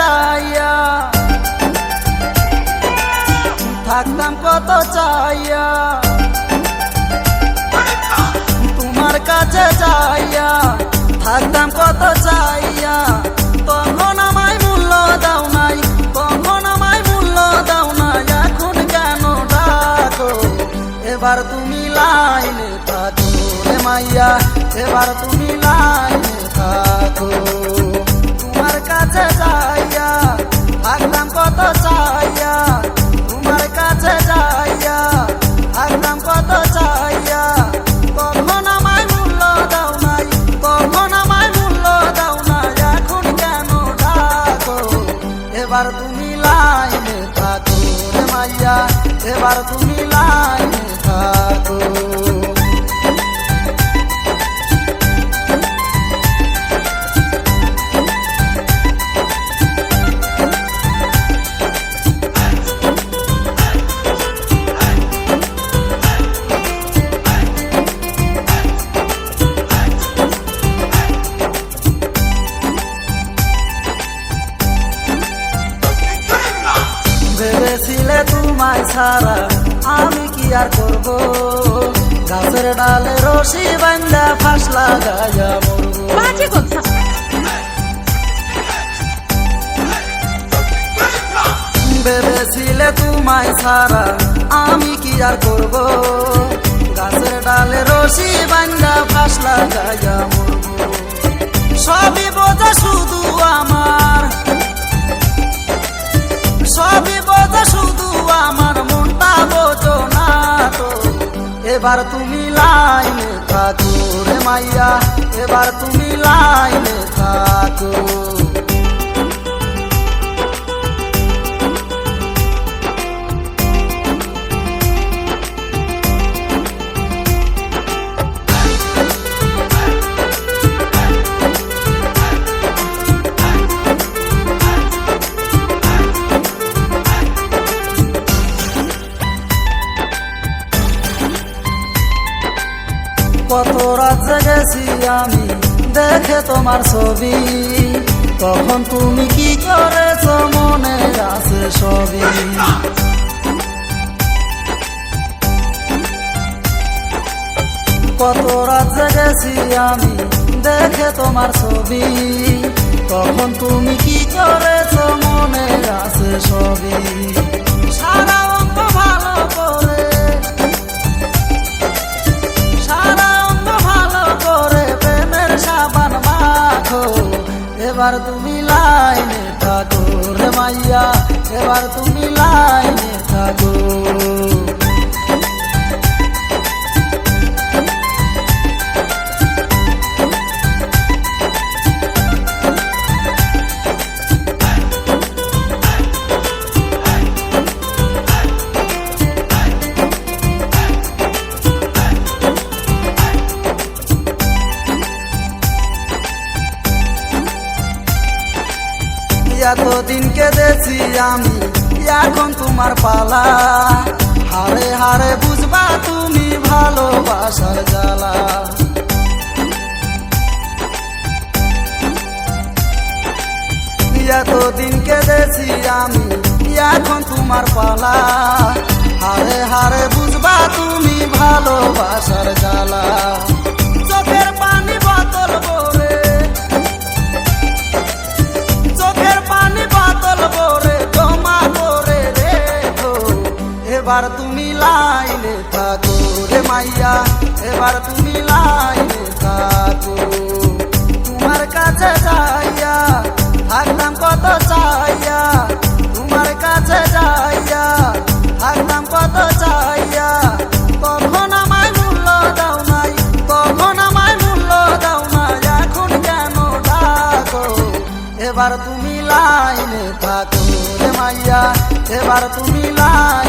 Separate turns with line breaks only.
যাইয়া, থাকতাম কত চাইয়া, তোমার কাছে যাইয়া, থাকতাম কত চাইয়া। তখন আমায় মূল্য দাও নাই, তখন আমায় মূল্য দাও নাই, এখন কেন ডাকো? এবার তুমি লাইনে থাকো রে মাইয়া, এবার তুমি লাইনে থাকো। তোমার কাছে যাইয়া, থাকতাম কত চাইয়া, তোমার কাছে যাইয়া, থাকতাম কত চাইয়া। তখন আমায় মূল্য দাও নাই, তখন আমায় মূল্য দাও নাই, এখন কেন ডাকো? এবার তুমি লাইনে থাকো রে মাইয়া, এবার তুমি লাইনে থাকো। ভেবেছিলে তোমায় ছাড়া আমি কি আর করব, গাছের ডালে রশি বান্ধা ফাঁস লাগাইয়া মরব। ভেবেছিলে তোমায় ছাড়া আমি কি আর করব, গাছের ডালে রশি বান্ধা ফাঁস লাগাইয়া মরব। সবই বোঝা শুধু আমার, সবই বোঝা শুধু আমার, মনটা বোঝো না তো। এবার তুমি লাইনে থাকো রে মাইয়া, এবার তুমি লাইনে থাকো। কত রাত জেগেছি আমি দেখে তোমার ছবি, তখন তুমি কি করেছো মনে আছে সবই। কত রাত জেগেছি আমি দেখে তোমার ছবি, তখন তুমি কি করেছো মনে আছে সবই। সারা অঙ্গ ভালো করে, এবার তুমি লাইনে থাকো রে মাইয়া, এবার তুমি লাইনে থাকো। এতদিন কেঁদেছি আমি, এখন তোমার পালা, হারে হারে বুঝবা তুমি ভালোবাসার জ্বালা। এতদিন কেঁদেছি আমি, এখন তোমার পালা, হারে হারে বুঝবা তুমি ভালোবাসার জ্বালা। চোখের পানি বোতল ভরে, চোখের পানি বোতল ভরে জমা করে রেখো। এবার তুমি লাইনে থাকো রে মাইয়া, এবার তুমি লাইনে থাকো। তোমার কাছে যাইয়া, থাকতাম কত চাইয়া, তোমার কাছে যাইয়া, থাকতাম কত চাইয়া। তখন আমায় মূল্য দাও নাই, তখন আমায় মূল্য দাও নাই, এখন কেন ডাকো? এবার তুমি লাইনে থাকো রে মাইয়া, এবার তুমি লাইনে